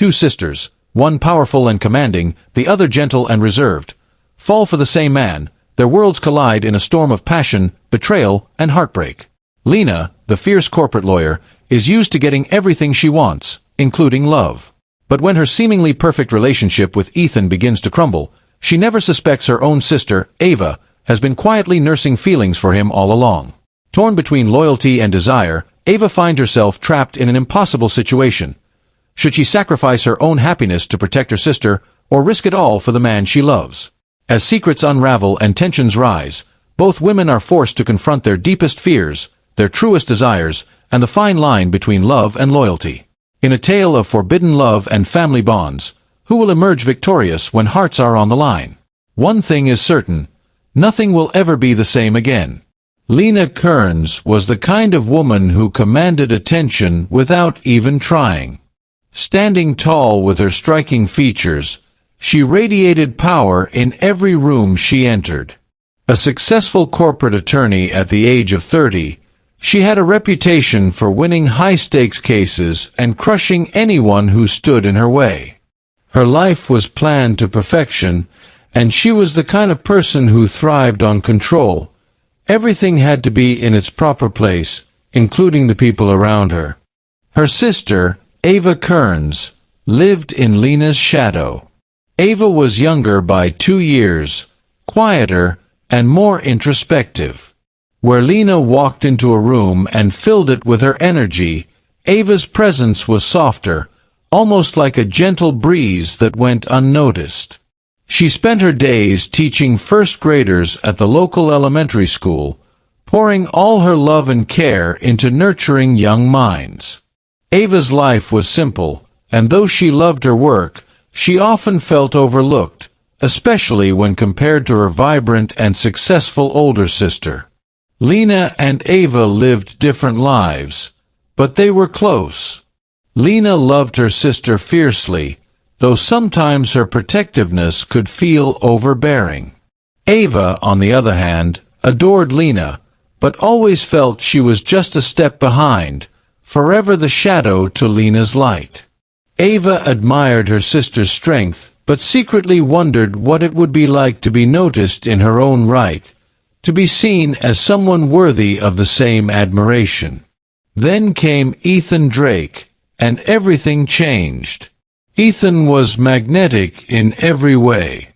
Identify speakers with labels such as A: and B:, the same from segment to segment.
A: Two sisters, one powerful and commanding, the other gentle and reserved, fall for the same man. Their worlds collide in a storm of passion, betrayal, and heartbreak. Lena, the fierce corporate lawyer, is used to getting everything she wants, including love. But when her seemingly perfect relationship with Ethan begins to crumble, she never suspects her own sister, Ava, has been quietly nursing feelings for him all along. Torn between loyalty and desire, Ava finds herself trapped in an impossible situation. Should she sacrifice her own happiness to protect her sister, or risk it all for the man she loves? As secrets unravel and tensions rise, both women are forced to confront their deepest fears, their truest desires, and the fine line between love and loyalty. In a tale of forbidden love and family bonds, who will emerge victorious when hearts are on the line? One thing is certain: nothing will ever be the same again. Lena Kearns was the kind of woman who commanded attention without even trying. Standing tall with her striking features, she radiated power in every room she entered. A successful corporate attorney at the age of 30, she had a reputation for winning high-stakes cases and crushing anyone who stood in her way. Her life was planned to perfection, and she was the kind of person who thrived on control. Everything had to be in its proper place, including the people around her. Her sister, Ava Kearns, lived in Lena's shadow. Ava was younger by 2 years, quieter, and more introspective. Where Lena walked into a room and filled it with her energy, Ava's presence was softer, almost like a gentle breeze that went unnoticed. She spent her days teaching first graders at the local elementary school, pouring all her love and care into nurturing young minds. Ava's life was simple, and though she loved her work, she often felt overlooked, especially when compared to her vibrant and successful older sister. Lena and Ava lived different lives, but they were close. Lena loved her sister fiercely, though sometimes her protectiveness could feel overbearing. Ava, on the other hand, adored Lena, but always felt she was just a step behind, forever the shadow to Lena's light. Ava admired her sister's strength, but secretly wondered what it would be like to be noticed in her own right, to be seen as someone worthy of the same admiration. Then came Ethan Drake, and everything changed. Ethan was magnetic in every way.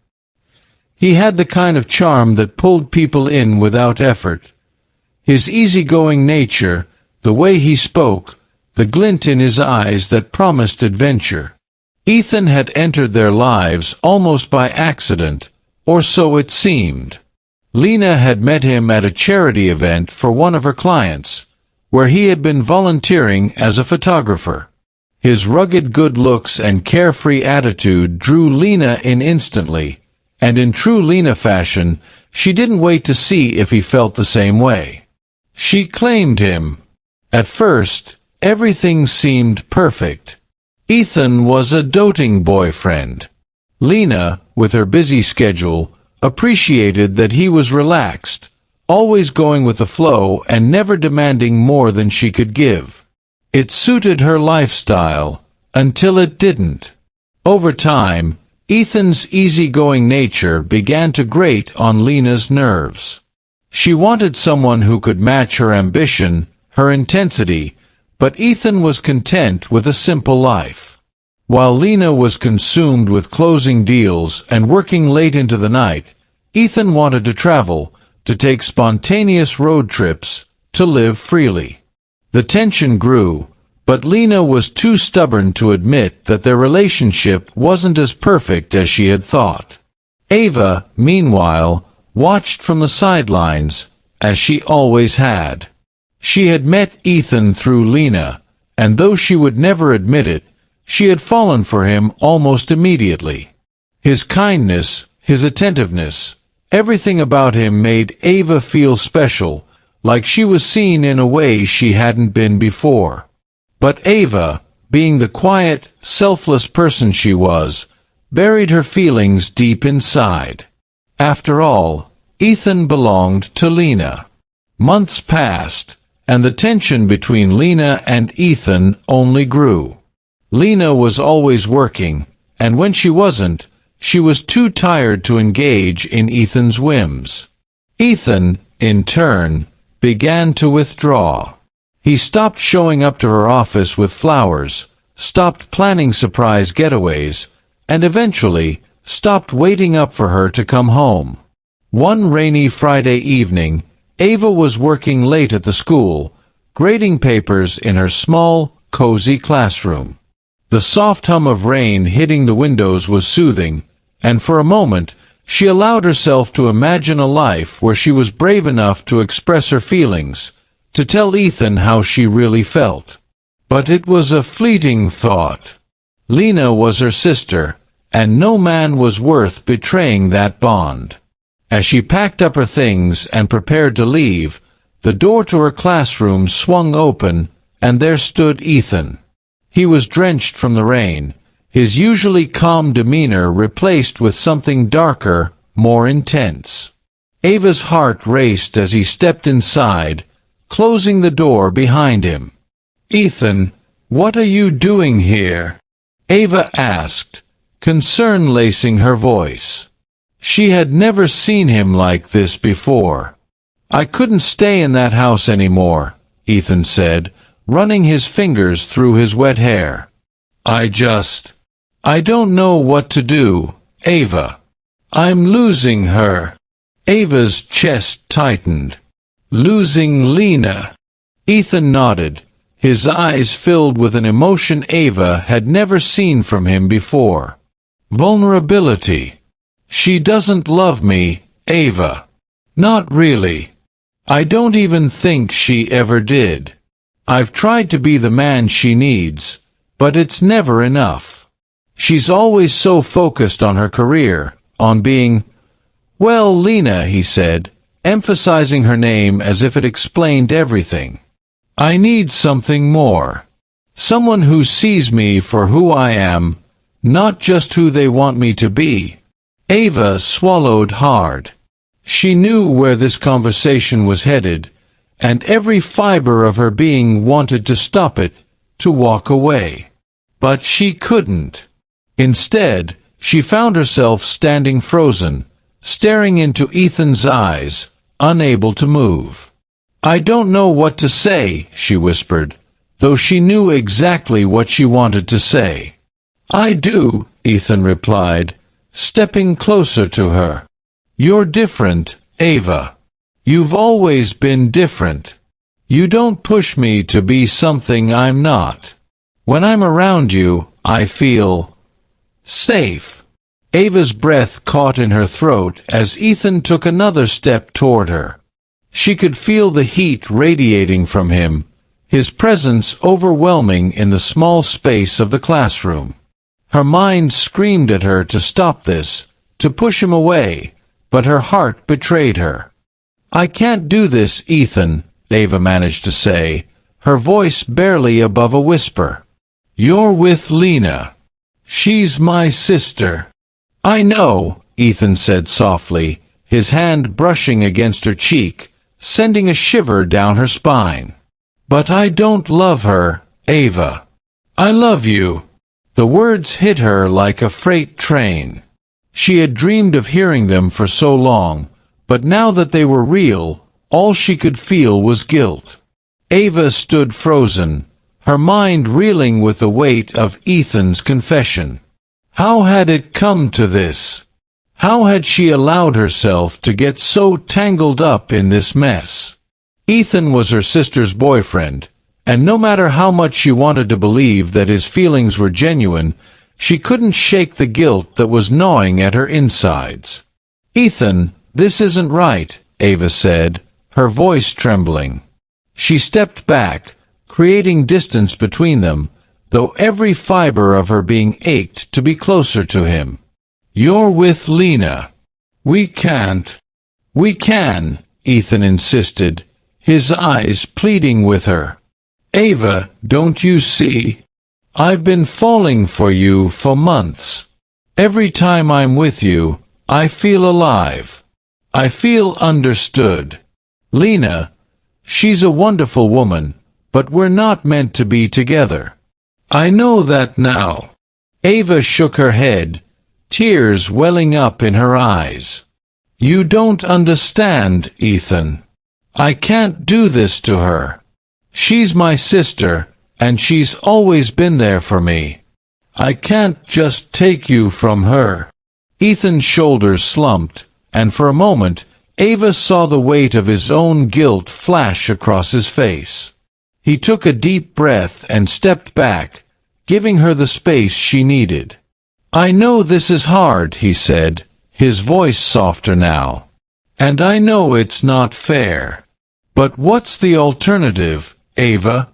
A: He had the kind of charm that pulled people in without effort. His easygoing nature, the way he spoke, the glint in his eyes that promised adventure. Ethan had entered their lives almost by accident, or so it seemed. Lena had met him at a charity event for one of her clients, where he had been volunteering as a photographer. His rugged good looks and carefree attitude drew Lena in instantly, and in true Lena fashion, she didn't wait to see if he felt the same way. She claimed him. At first, everything seemed perfect. Ethan was a doting boyfriend. Lena, with her busy schedule, appreciated that he was relaxed, always going with the flow and never demanding more than she could give. It suited her lifestyle, until it didn't. Over time, Ethan's easygoing nature began to grate on Lena's nerves. She wanted someone who could match her ambition, her intensity, but Ethan was content with a simple life. While Lena was consumed with closing deals and working late into the night, Ethan wanted to travel, to take spontaneous road trips, to live freely. The tension grew, but Lena was too stubborn to admit that their relationship wasn't as perfect as she had thought. Ava, meanwhile, watched from the sidelines, as she always had. She had met Ethan through Lena, and though she would never admit it, she had fallen for him almost immediately. His kindness, his attentiveness, everything about him made Ava feel special, like she was seen in a way she hadn't been before. But Ava, being the quiet, selfless person she was, buried her feelings deep inside. After all, Ethan belonged to Lena. Months passed, and the tension between Lena and Ethan only grew. Lena was always working, and when she wasn't, she was too tired to engage in Ethan's whims. Ethan, in turn, began to withdraw. He stopped showing up to her office with flowers, stopped planning surprise getaways, and eventually stopped waiting up for her to come home. One rainy Friday evening, Ava was working late at the school, grading papers in her small, cozy classroom. The soft hum of rain hitting the windows was soothing, and for a moment, she allowed herself to imagine a life where she was brave enough to express her feelings, to tell Ethan how she really felt. But it was a fleeting thought. Lena was her sister, and no man was worth betraying that bond. As she packed up her things and prepared to leave, the door to her classroom swung open, and there stood Ethan. He was drenched from the rain, his usually calm demeanor replaced with something darker, more intense. Ava's heart raced as he stepped inside, closing the door behind him. "Ethan, what are you doing here?" Ava asked, concern lacing her voice. She had never seen him like this before. "I couldn't stay in that house anymore," Ethan said, running his fingers through his wet hair. I don't know what to do, Ava. I'm losing her." Ava's chest tightened. "Losing Lena?" Ethan nodded, his eyes filled with an emotion Ava had never seen from him before. "Vulnerability. She doesn't love me, Ava. Not really. I don't even think she ever did. I've tried to be the man she needs, but it's never enough. She's always so focused on her career, on being—" "Well, Lena," he said, emphasizing her name as if it explained everything. "I need something more. Someone who sees me for who I am, not just who they want me to be." Ava swallowed hard. She knew where this conversation was headed, and every fiber of her being wanted to stop it, to walk away. But she couldn't. Instead, she found herself standing frozen, staring into Ethan's eyes, unable to move. "I don't know what to say," she whispered, though she knew exactly what she wanted to say. "I do," Ethan replied, stepping closer to her. "You're different, Ava. You've always been different. You don't push me to be something I'm not. When I'm around you, I feel safe." Ava's breath caught in her throat as Ethan took another step toward her. She could feel the heat radiating from him, his presence overwhelming in the small space of the classroom. Her mind screamed at her to stop this, to push him away, but her heart betrayed her. "I can't do this, Ethan," Ava managed to say, her voice barely above a whisper. "You're with Lena. She's my sister." "I know," Ethan said softly, his hand brushing against her cheek, sending a shiver down her spine. "But I don't love her, Ava. I love you." The words hit her like a freight train. She had dreamed of hearing them for so long, but now that they were real, all she could feel was guilt. Ava stood frozen, her mind reeling with the weight of Ethan's confession. How had it come to this? How had she allowed herself to get so tangled up in this mess? Ethan was her sister's boyfriend, and no matter how much she wanted to believe that his feelings were genuine, she couldn't shake the guilt that was gnawing at her insides. "Ethan, this isn't right," Ava said, her voice trembling. She stepped back, creating distance between them, though every fiber of her being ached to be closer to him. "You're with Lena. We can't." "We can," Ethan insisted, his eyes pleading with her. "Ava, don't you see? I've been falling for you for months. Every time I'm with you, I feel alive. I feel understood. Lena, she's a wonderful woman, but we're not meant to be together." I know that now. Ava shook her head, tears welling up in her eyes. You don't understand, Ethan. I can't do this to her. She's my sister, and she's always been there for me. I can't just take you from her. Ethan's shoulders slumped, and for a moment, Ava saw the weight of his own guilt flash across his face. He took a deep breath and stepped back, giving her the space she needed. I know this is hard, he said, his voice softer now. And I know it's not fair. But what's the alternative, Ava?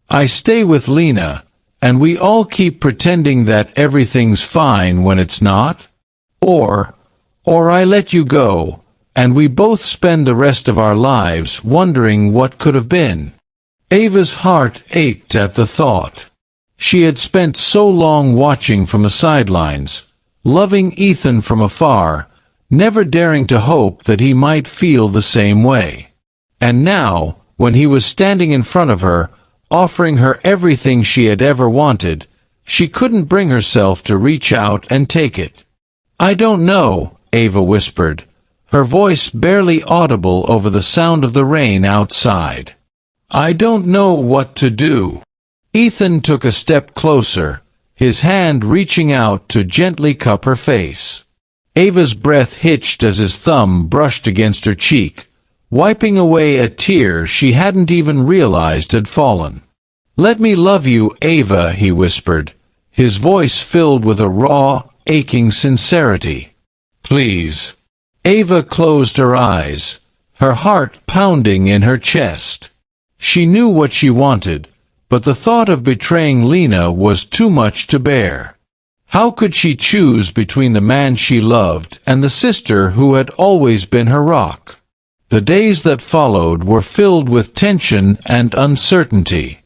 A: I stay with Lena, and we all keep pretending that everything's fine when it's not? Or I let you go, and we both spend the rest of our lives wondering what could have been. Ava's heart ached at the thought. She had spent so long watching from the sidelines, loving Ethan from afar, never daring to hope that he might feel the same way. And now, when he was standing in front of her, offering her everything she had ever wanted, she couldn't bring herself to reach out and take it. I don't know, Ava whispered, her voice barely audible over the sound of the rain outside. I don't know what to do. Ethan took a step closer, his hand reaching out to gently cup her face. Ava's breath hitched as his thumb brushed against her cheek, wiping away a tear she hadn't even realized had fallen. Let me love you, Ava, he whispered, his voice filled with a raw, aching sincerity. Please. Ava closed her eyes, her heart pounding in her chest. She knew what she wanted, but the thought of betraying Lena was too much to bear. How could she choose between the man she loved and the sister who had always been her rock? The days that followed were filled with tension and uncertainty.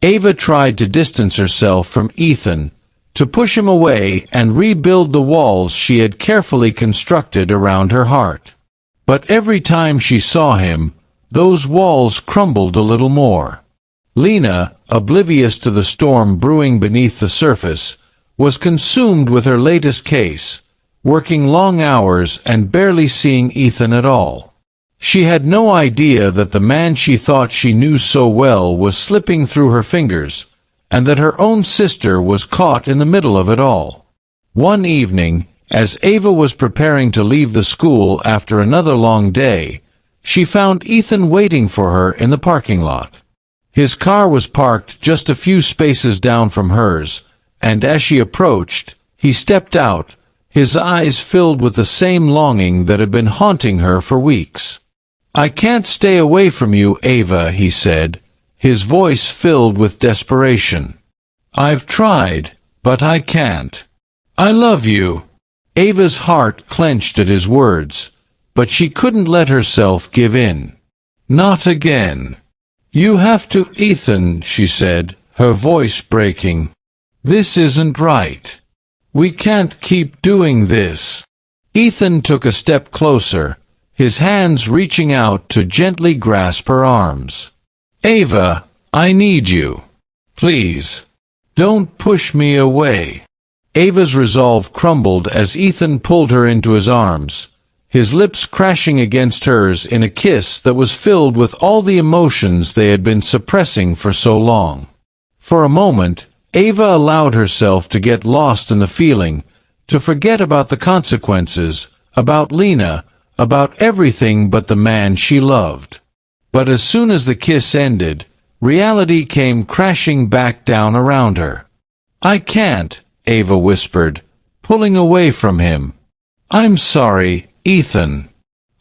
A: Ava tried to distance herself from Ethan, to push him away and rebuild the walls she had carefully constructed around her heart. But every time she saw him, those walls crumbled a little more. Lena, oblivious to the storm brewing beneath the surface, was consumed with her latest case, working long hours and barely seeing Ethan at all. She had no idea that the man she thought she knew so well was slipping through her fingers, and that her own sister was caught in the middle of it all. One evening, as Ava was preparing to leave the school after another long day, she found Ethan waiting for her in the parking lot. His car was parked just a few spaces down from hers, and as she approached, he stepped out, his eyes filled with the same longing that had been haunting her for weeks. I can't stay away from you, Ava, he said, his voice filled with desperation. I've tried, but I can't. I love you. Ava's heart clenched at his words, but she couldn't let herself give in. Not again. You have to, Ethan, she said, her voice breaking. This isn't right. We can't keep doing this. Ethan took a step closer, his hands reaching out to gently grasp her arms. Ava, I need you. Please. Don't push me away. Ava's resolve crumbled as Ethan pulled her into his arms, his lips crashing against hers in a kiss that was filled with all the emotions they had been suppressing for so long. For a moment, Ava allowed herself to get lost in the feeling, to forget about the consequences, about Lena, about everything but the man she loved. But as soon as the kiss ended, reality came crashing back down around her. I can't, Ava whispered, pulling away from him. I'm sorry, Ethan.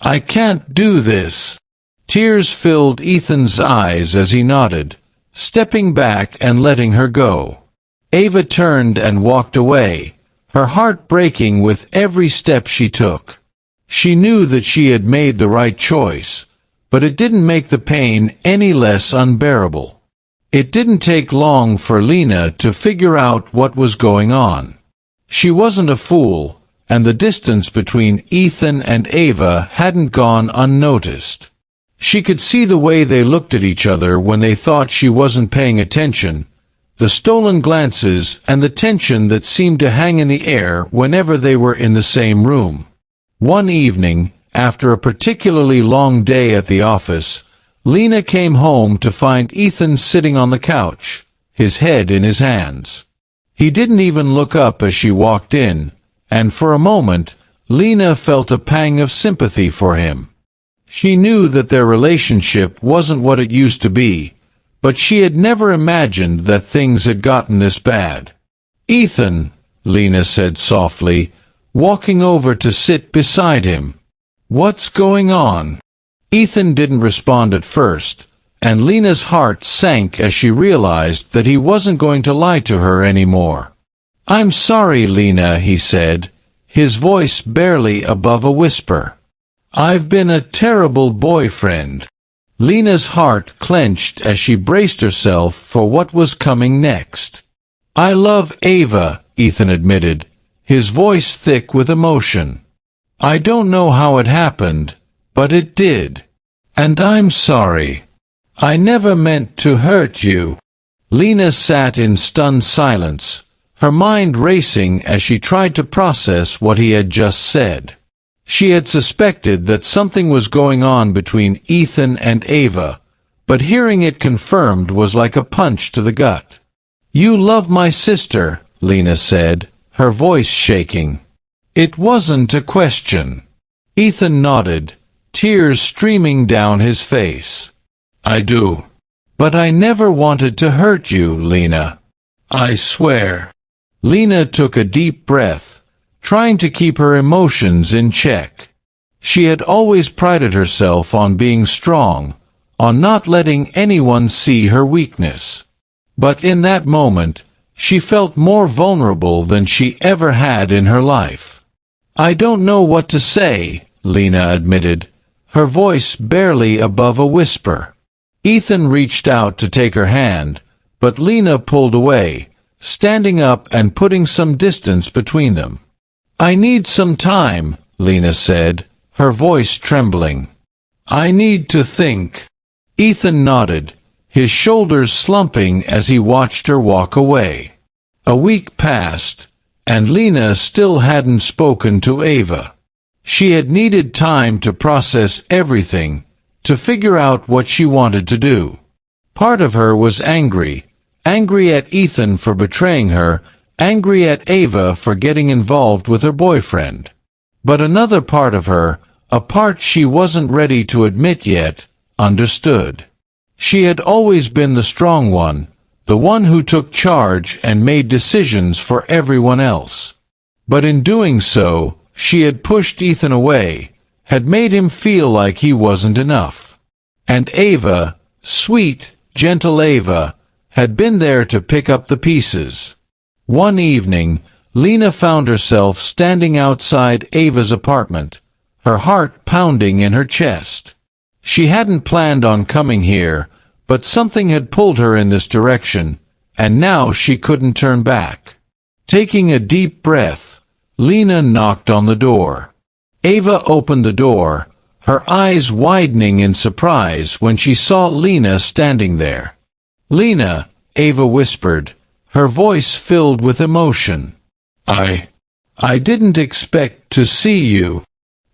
A: I can't do this. Tears filled Ethan's eyes as he nodded, stepping back and letting her go. Ava turned and walked away, her heart breaking with every step she took. She knew that she had made the right choice, but it didn't make the pain any less unbearable. It didn't take long for Lena to figure out what was going on. She wasn't a fool, and the distance between Ethan and Ava hadn't gone unnoticed. She could see the way they looked at each other when they thought she wasn't paying attention, the stolen glances and the tension that seemed to hang in the air whenever they were in the same room. One evening, after a particularly long day at the office, Lena came home to find Ethan sitting on the couch, his head in his hands. He didn't even look up as she walked in, and for a moment, Lena felt a pang of sympathy for him. She knew that their relationship wasn't what it used to be, but she had never imagined that things had gotten this bad. "Ethan," Lena said softly, walking over to sit beside him. "What's going on?" Ethan didn't respond at first, and Lena's heart sank as she realized that he wasn't going to lie to her anymore. "I'm sorry, Lena," he said, his voice barely above a whisper. "I've been a terrible boyfriend." Lena's heart clenched as she braced herself for what was coming next. "I love Ava," Ethan admitted, his voice thick with emotion. "I don't know how it happened, but it did. And I'm sorry. I never meant to hurt you." Lena sat in stunned silence, her mind racing as she tried to process what he had just said. She had suspected that something was going on between Ethan and Ava, but hearing it confirmed was like a punch to the gut. "You love my sister," Lena said, her voice shaking. "It wasn't a question." Ethan nodded, tears streaming down his face. "I do. But I never wanted to hurt you, Lena. I swear." Lena took a deep breath, trying to keep her emotions in check. She had always prided herself on being strong, on not letting anyone see her weakness. But in that moment, she felt more vulnerable than she ever had in her life. "I don't know what to say," Lena admitted, her voice barely above a whisper. Ethan reached out to take her hand, but Lena pulled away, standing up and putting some distance between them. "I need some time," Lena said, her voice trembling. "I need to think." Ethan nodded, his shoulders slumping as he watched her walk away. A week passed, and Lena still hadn't spoken to Ava. She had needed time to process everything, to figure out what she wanted to do. Part of her was angry at Ethan for betraying her, angry at Ava for getting involved with her boyfriend. But another part of her, a part she wasn't ready to admit yet, understood. She had always been the strong one, the one who took charge and made decisions for everyone else. But in doing so, she had pushed Ethan away, had made him feel like he wasn't enough. And Ava, sweet, gentle Ava, had been there to pick up the pieces. One evening, Lena found herself standing outside Ava's apartment, her heart pounding in her chest. She hadn't planned on coming here, but something had pulled her in this direction, and now she couldn't turn back. Taking a deep breath, Lena knocked on the door. Ava opened the door, her eyes widening in surprise when she saw Lena standing there. "Lena," Ava whispered, her voice filled with emotion. I didn't expect to see you."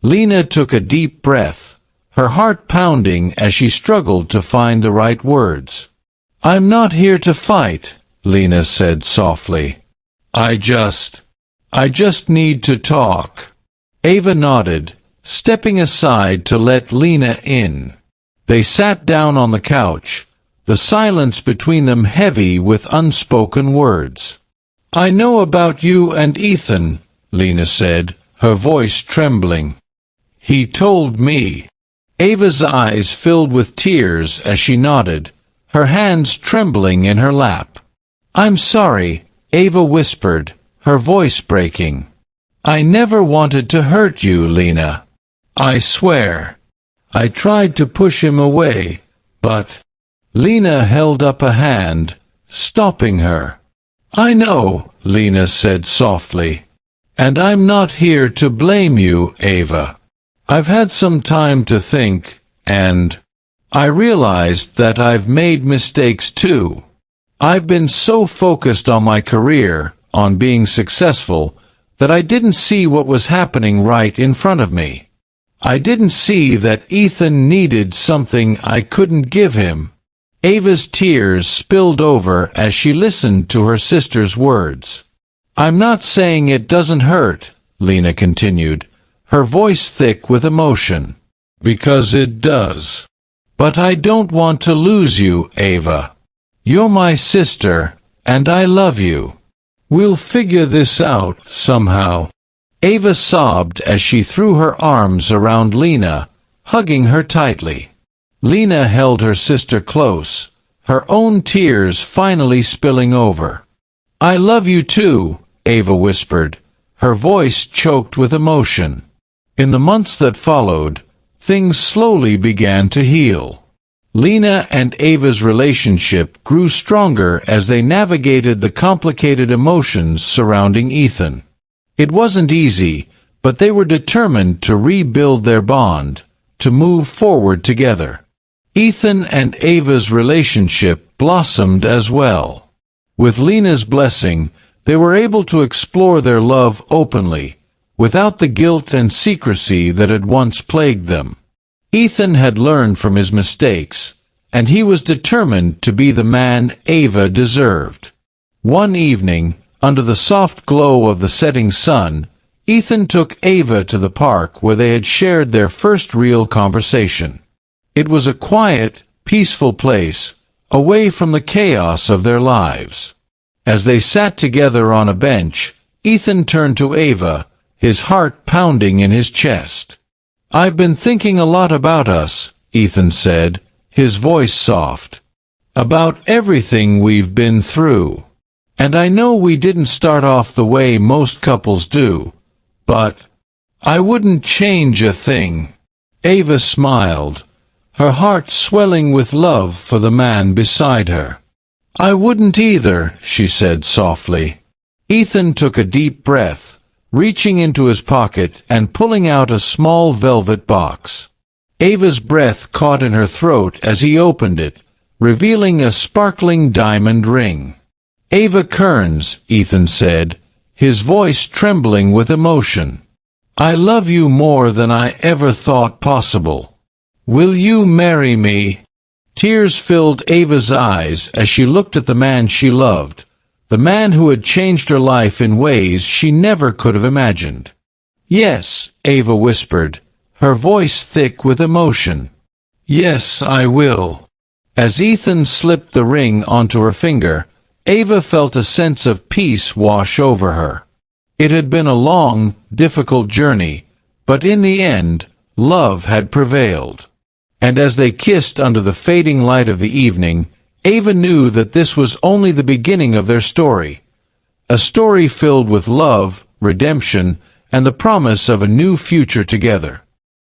A: Lena took a deep breath, her heart pounding as she struggled to find the right words. "I'm not here to fight," Lena said softly. I just need to talk." Ava nodded, stepping aside to let Lena in. They sat down on the couch, the silence between them heavy with unspoken words. "I know about you and Ethan," Lena said, her voice trembling. "He told me." Ava's eyes filled with tears as she nodded, her hands trembling in her lap. "I'm sorry," Ava whispered, her voice breaking. "I never wanted to hurt you, Lena. I swear. I tried to push him away, but—" Lena held up a hand, stopping her. "I know," Lena said softly. "And I'm not here to blame you, Ava. I've had some time to think, and I realized that I've made mistakes too. I've been so focused on my career, on being successful, that I didn't see what was happening right in front of me. I didn't see that Ethan needed something I couldn't give him." Ava's tears spilled over as she listened to her sister's words. "I'm not saying it doesn't hurt," Lena continued, her voice thick with emotion. "Because it does. But I don't want to lose you, Ava. You're my sister, and I love you. We'll figure this out somehow." Ava sobbed as she threw her arms around Lena, hugging her tightly. Lena held her sister close, her own tears finally spilling over. "I love you too," Ava whispered, her voice choked with emotion. In the months that followed, things slowly began to heal. Lena and Ava's relationship grew stronger as they navigated the complicated emotions surrounding Ethan. It wasn't easy, but they were determined to rebuild their bond, to move forward together. Ethan and Ava's relationship blossomed as well. With Lena's blessing, they were able to explore their love openly, without the guilt and secrecy that had once plagued them. Ethan had learned from his mistakes, and he was determined to be the man Ava deserved. One evening, under the soft glow of the setting sun, Ethan took Ava to the park where they had shared their first real conversation. It was a quiet, peaceful place, away from the chaos of their lives. As they sat together on a bench, Ethan turned to Ava, his heart pounding in his chest. "I've been thinking a lot about us," Ethan said, his voice soft. "About everything we've been through. And I know we didn't start off the way most couples do, but I wouldn't change a thing." Ava smiled, her heart swelling with love for the man beside her. "I wouldn't either," she said softly. Ethan took a deep breath, reaching into his pocket and pulling out a small velvet box. Ava's breath caught in her throat as he opened it, revealing a sparkling diamond ring. "Ava Kearns," Ethan said, his voice trembling with emotion. "I love you more than I ever thought possible. Will you marry me?" Tears filled Ava's eyes as she looked at the man she loved, the man who had changed her life in ways she never could have imagined. "Yes," Ava whispered, her voice thick with emotion. "Yes, I will." As Ethan slipped the ring onto her finger, Ava felt a sense of peace wash over her. It had been a long, difficult journey, but in the end, love had prevailed. And as they kissed under the fading light of the evening, Ava knew that this was only the beginning of their story. A story filled with love, redemption, and the promise of a new future together.